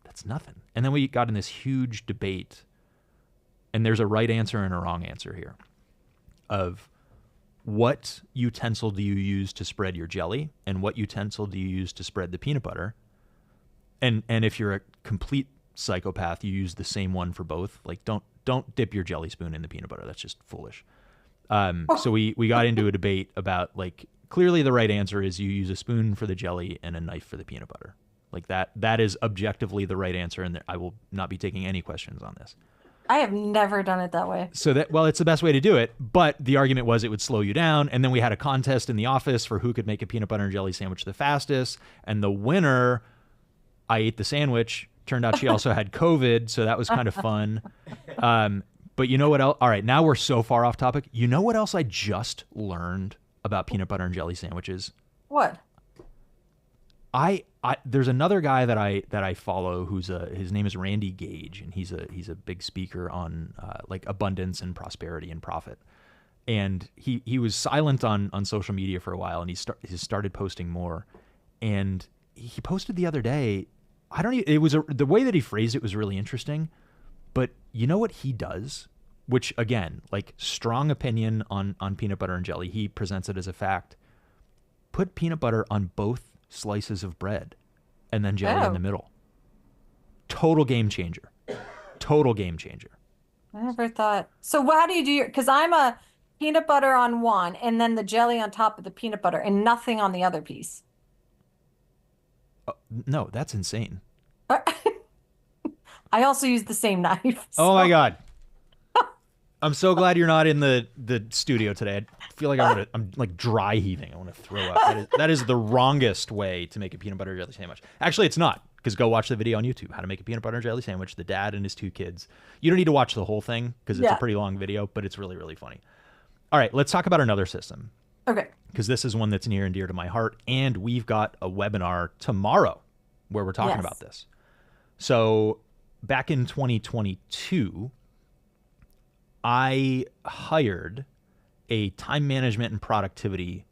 that's nothing. And then we got in this huge debate, and there's a right answer and a wrong answer here of what utensil do you use to spread your jelly and what utensil do you use to spread the peanut butter, and if you're a complete psychopath you use the same one for both. Like don't dip your jelly spoon in the peanut butter, that's just foolish. So we got into a debate about like clearly the right answer is you use a spoon for the jelly and a knife for the peanut butter. Like that is objectively the right answer, and I will not be taking any questions on this. I have never done it that way. So that, well, it's the best way to do it, but the argument was it would slow you down. And then we had a contest in the office for who could make a peanut butter and jelly sandwich the fastest. And the winner, I ate the sandwich. Turned out she also had COVID, so that was kind of fun. But you know what else? All right, now we're so far off topic. You know what else I just learned about peanut butter and jelly sandwiches? What? I there's another guy that I follow his name is Randy Gage, and he's a big speaker on like abundance and prosperity and profit. And he was silent on social media for a while, and he started posting more. And he posted the other day. I don't even, it was the way that he phrased it was really interesting. But you know what he does? Which again, like strong opinion on peanut butter and jelly. He presents it as a fact. Put peanut butter on both slices of bread and then jelly in the middle. Total game changer. Total game changer. I never thought. So how do you do your, because I'm a peanut butter on one and then the jelly on top of the peanut butter and nothing on the other piece. No, that's insane. I also use the same knife. Oh so- my God. I'm so glad you're not in the studio today. I feel like I'm like dry heaving. I want to throw up. That is the wrongest way to make a peanut butter jelly sandwich. Actually, it's not, because go watch the video on YouTube, how to make a peanut butter jelly sandwich, the dad and his 2 kids. You don't need to watch the whole thing because it's a pretty long video, but it's really, really funny. All right, let's talk about another system. Okay. Because this is one that's near and dear to my heart, and we've got a webinar tomorrow where we're talking about this. So back in 2022, I hired a time management and productivity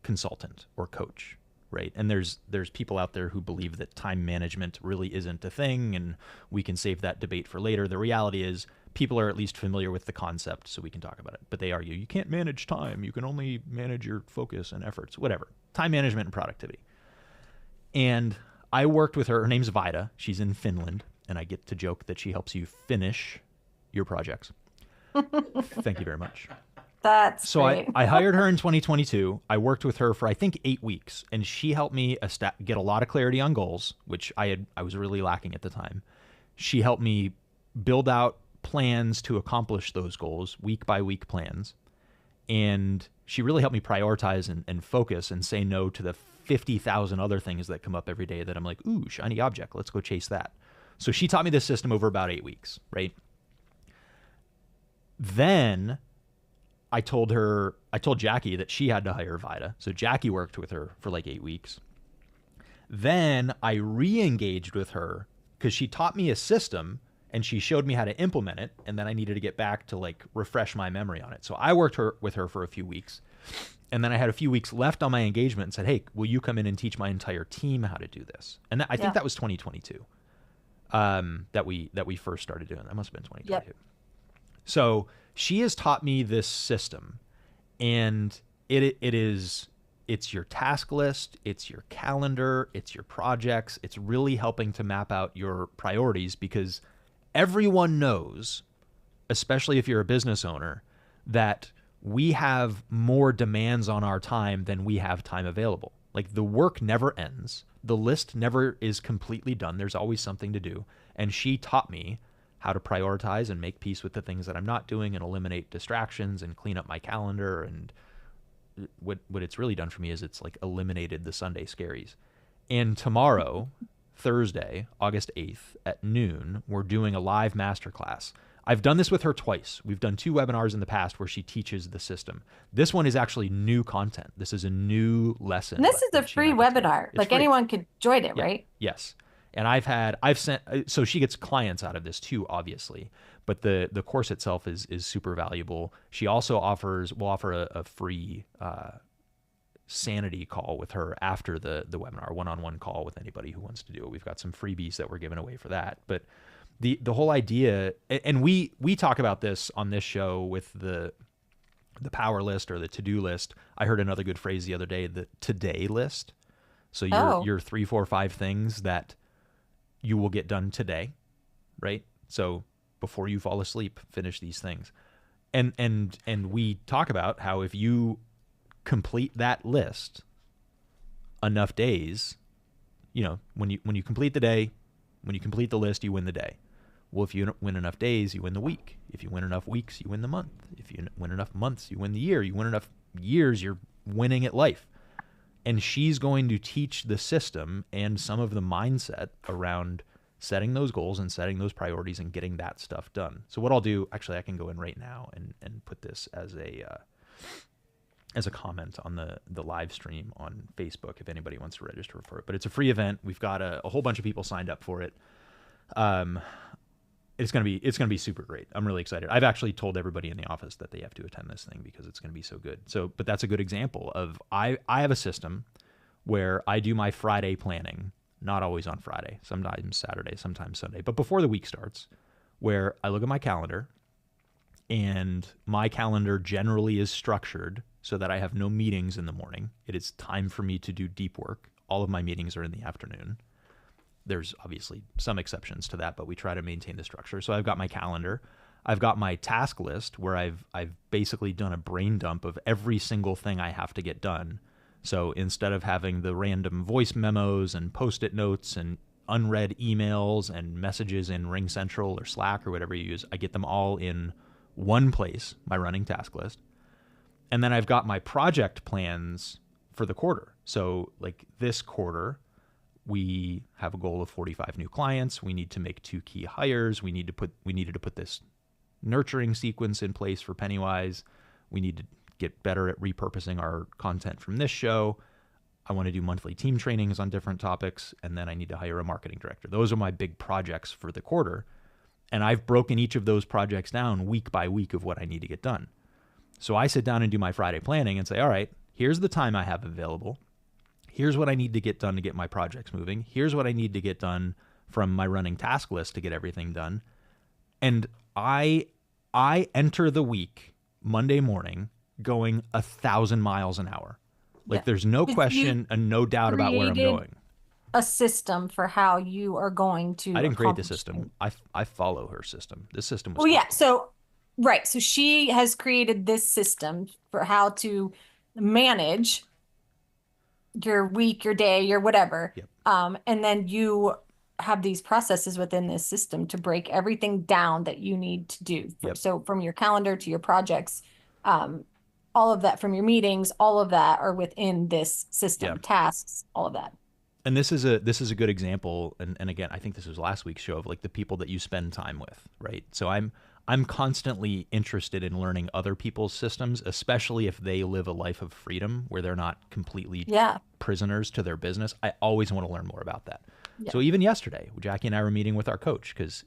consultant or coach, right? And there's people out there who believe that time management really isn't a thing, and we can save that debate for later. The reality is people are at least familiar with the concept, so we can talk about it. But they argue you can't manage time. You can only manage your focus and efforts, whatever. Time management and productivity. And I worked with her. Her name's Vida. She's in Finland, and I get to joke that she helps you finish your projects. Thank you very much. That's so great. I hired her in 2022. I worked with her for I think 8 weeks, and she helped me get a lot of clarity on goals, which I was really lacking at the time. She helped me build out plans to accomplish those goals, week by week plans. And she really helped me prioritize and focus and say no to the 50,000 other things that come up every day that I'm like, ooh, shiny object, let's go chase that. So she taught me this system over about 8 weeks, right? Then I told Jackie that she had to hire Vida. So Jackie worked with her for like 8 weeks. Then I re-engaged with her because she taught me a system and she showed me how to implement it. And then I needed to get back to like refresh my memory on it. So I worked with her for a few weeks. And then I had a few weeks left on my engagement and said, hey, will you come in and teach my entire team how to do this? And I think that was 2022 that we first started doing. That must have been 2022. Yep. So she has taught me this system, and it's your task list, it's your calendar, it's your projects. It's really helping to map out your priorities, because everyone knows, especially if you're a business owner, that we have more demands on our time than we have time available. Like, the work never ends. The list never is completely done. There's always something to do. And she taught me how to prioritize and make peace with the things that I'm not doing and eliminate distractions and clean up my calendar. And what it's really done for me is it's like eliminated the Sunday scaries. And tomorrow, Thursday, August 8th at noon, we're doing a live masterclass. I've done this with her twice. We've done 2 webinars in the past where she teaches the system. This one is actually new content. This is a new lesson. And this is a free webinar. Like, anyone could join it, right? Yes. And I've sent, so she gets clients out of this too, obviously, but the course itself is super valuable. She also will offer a free sanity call with her after the webinar, one-on-one call with anybody who wants to do it. We've got some freebies that we're giving away for that. But the whole idea, and we talk about this on this show with the power list or the to-do list. I heard another good phrase the other day, the today list. So your 3, 4, 5 things that you will get done today, right? So before you fall asleep, finish these things. And we talk about how if you complete that list enough days, when you complete the day, when you complete the list, you win the day. Well, if you win enough days, you win the week. If you win enough weeks, you win the month. If you win enough months, you win the year. You win enough years, you're winning at life. And she's going to teach the system and some of the mindset around setting those goals and setting those priorities and getting that stuff done. So what I'll do, actually, I can go in right now and put this as a comment on the live stream on Facebook if anybody wants to register for it. But it's a free event. We've got a whole bunch of people signed up for it. It's gonna be super great. I'm really excited. I've actually told everybody in the office that they have to attend this thing because it's gonna be so good. But that's a good example of I have a system where I do my Friday planning, not always on Friday, sometimes Saturday, sometimes Sunday, but before the week starts, where I look at my calendar, and my calendar generally is structured so that I have no meetings in the morning. It is time for me to do deep work. All of my meetings are in the afternoon. There's obviously some exceptions to that, but we try to maintain the structure. So I've got my calendar. I've got my task list where I've basically done a brain dump of every single thing I have to get done. So instead of having the random voice memos and Post-it notes and unread emails and messages in Ring Central or Slack or whatever you use, I get them all in one place, my running task list. And then I've got my project plans for the quarter. So like this quarter, we have a goal of 45 new clients. We need to make 2 key hires. We needed to put this nurturing sequence in place for Pennywise. We need to get better at repurposing our content from this show. I want to do monthly team trainings on different topics. And then I need to hire a marketing director. Those are my big projects for the quarter. And I've broken each of those projects down week by week of what I need to get done. So I sit down and do my Friday planning and say, all right, here's the time I have available. Here's what I need to get done to get my projects moving. Here's what I need to get done from my running task list to get everything done. And I enter the week Monday morning going 1,000 miles an hour. Like there's no question and no doubt about where I'm going. A system for how you are going to. I didn't create the system. I follow her system. This system was. Well, yeah. So, right. So she has created this system for how to manage your week, your day, your whatever. Yep. And then you have these processes within this system to break everything down that you need to do. Yep. So from your calendar to your projects, all all of that from your meetings, all of that are within this Yeah. system, tasks, all of that. And this is a good example, and again, I think this was last week's show, of like the people that you spend time with, right? So I'm constantly interested in learning other people's systems, especially if they live a life of freedom where they're not completely Yeah. prisoners to their business. I always want to learn more about that. Yeah. So even yesterday, Jackie and I were meeting with our coach, because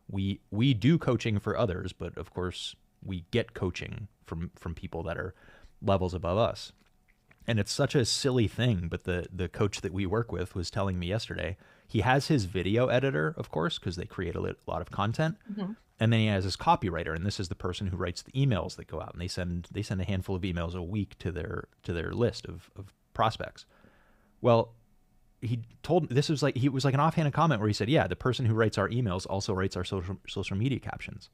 we do coaching for others, but of course we get coaching from people that are levels above us. And it's such a silly thing, but the coach that we work with was telling me yesterday, he has his video editor, of course, because they create a lot of content. Mhm. And then he has his copywriter, and this is the person who writes the emails that go out, and they send a handful of emails a week to their list of prospects. Well, he was like an offhanded comment where he said, yeah, the person who writes our emails also writes our social media captions.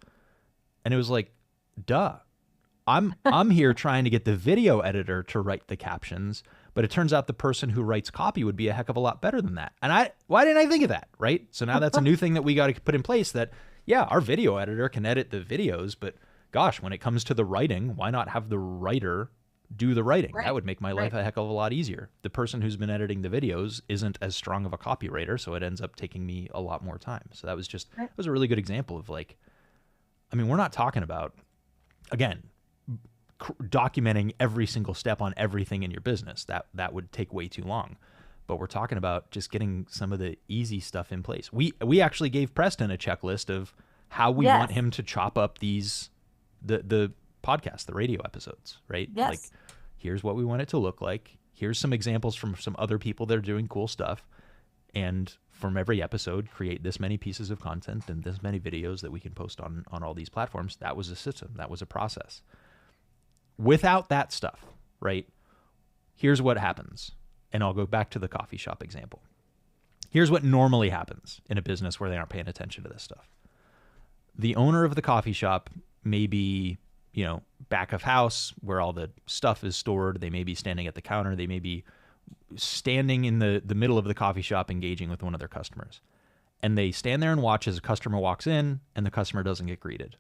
And it was like, duh. I'm here trying to get the video editor to write the captions, but it turns out the person who writes copy would be a heck of a lot better than that. And why didn't I think of that, right? So now that's a new thing that we got to put in place, that yeah, our video editor can edit the videos, but gosh, when it comes to the writing, why not have the writer do the writing? Right. That would make my life a heck of a lot easier. The person who's been editing the videos isn't as strong of a copywriter, so it ends up taking me a lot more time. So that was a really good example of, like, I mean, we're not talking about, again, documenting every single step on everything in your business. That would take way too long. But we're talking about just getting some of the easy stuff in place. We actually gave Preston a checklist of how we want him to chop up the podcast, the radio episodes, right? Yes. Like, here's what we want it to look like. Here's some examples from some other people that are doing cool stuff. And from every episode, create this many pieces of content and this many videos that we can post on all these platforms. That was a system. That was a process. Without that stuff, right, here's what happens. And I'll go back to the coffee shop example. Here's what normally happens in a business where they aren't paying attention to this stuff. The owner of the coffee shop may be, back of house where all the stuff is stored. They may be standing at the counter. They may be standing in the middle of the coffee shop engaging with one of their customers. And they stand there and watch as a customer walks in and the customer doesn't get greeted.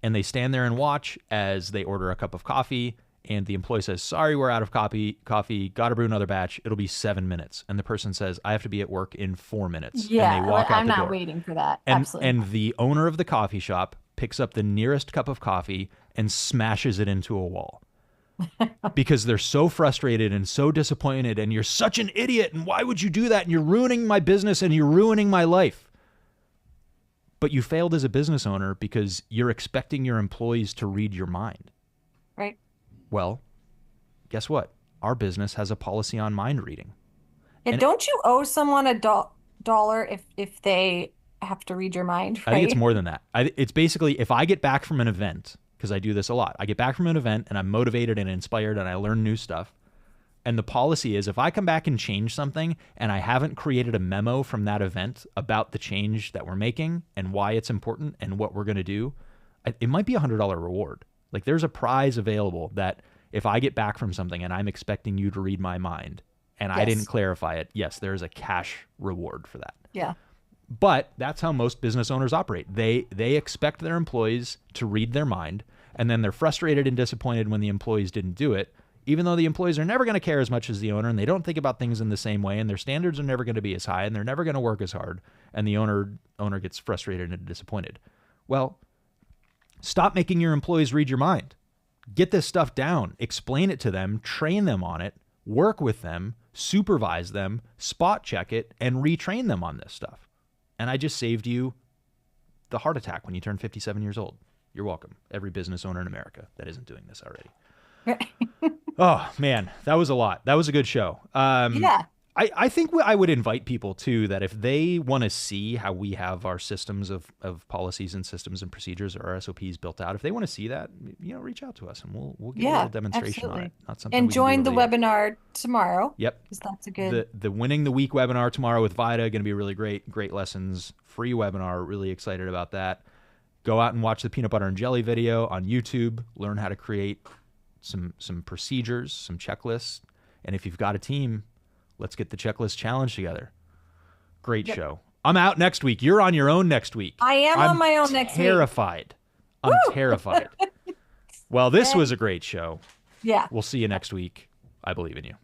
And they stand there and watch as they order a cup of coffee and the employee says, sorry, we're out of coffee, gotta brew another batch. It'll be 7 minutes. And the person says, I have to be at work in 4 minutes. Yeah, and they walk out I'm the not door. waiting for that. And, Absolutely. and the owner of the coffee shop picks up the nearest cup of coffee and smashes it into a wall. Because they're so frustrated and so disappointed, and you're such an idiot, and why would you do that? And you're ruining my business and you're ruining my life. But you failed as a business owner because you're expecting your employees to read your mind. Right. Well, guess what? Our business has a policy on mind reading. Yeah, And don't you owe someone a dollar if they have to read your mind, right? I think it's more than that. It's basically, if I get back from an event, because I do this a lot, I get back from an event and I'm motivated and inspired and I learn new stuff. And the policy is, if I come back and change something and I haven't created a memo from that event about the change that we're making and why it's important and what we're going to do, it might be $100 reward. Like, there's a prize available that if I get back from something and I'm expecting you to read my mind and I didn't clarify it, yes, there's a cash reward for that. Yeah. But that's how most business owners operate. They expect their employees to read their mind, and then they're frustrated and disappointed when the employees didn't do it, even though the employees are never going to care as much as the owner, and they don't think about things in the same way, and their standards are never going to be as high, and they're never going to work as hard, and the owner gets frustrated and disappointed. Well, stop making your employees read your mind. Get this stuff down, explain it to them, train them on it, work with them, supervise them, spot check it, and retrain them on this stuff. And I just saved you the heart attack when you turn 57 years old. You're welcome. Every business owner in America that isn't doing this already. Oh, man, that was a lot. That was a good show. Yeah. I think I would invite people, too, that if they want to see how we have our systems of policies and systems and procedures, or our SOPs built out, if they want to see that, reach out to us and we'll give you a little demonstration on it. Not something And we can do join the over the air. webinar tomorrow. Yep. Because that's a good. The Winning the Week webinar tomorrow with Vida, going to be really great lessons, free webinar. Really excited about that. Go out and watch the peanut butter and jelly video on YouTube. Learn how to create some procedures, some checklists. And if you've got a team, let's get the checklist challenge together. Great show. I'm out next week. You're on your own next week. I am on my own next week. I'm terrified. Well, this was a great show. Yeah. We'll see you next week. I believe in you.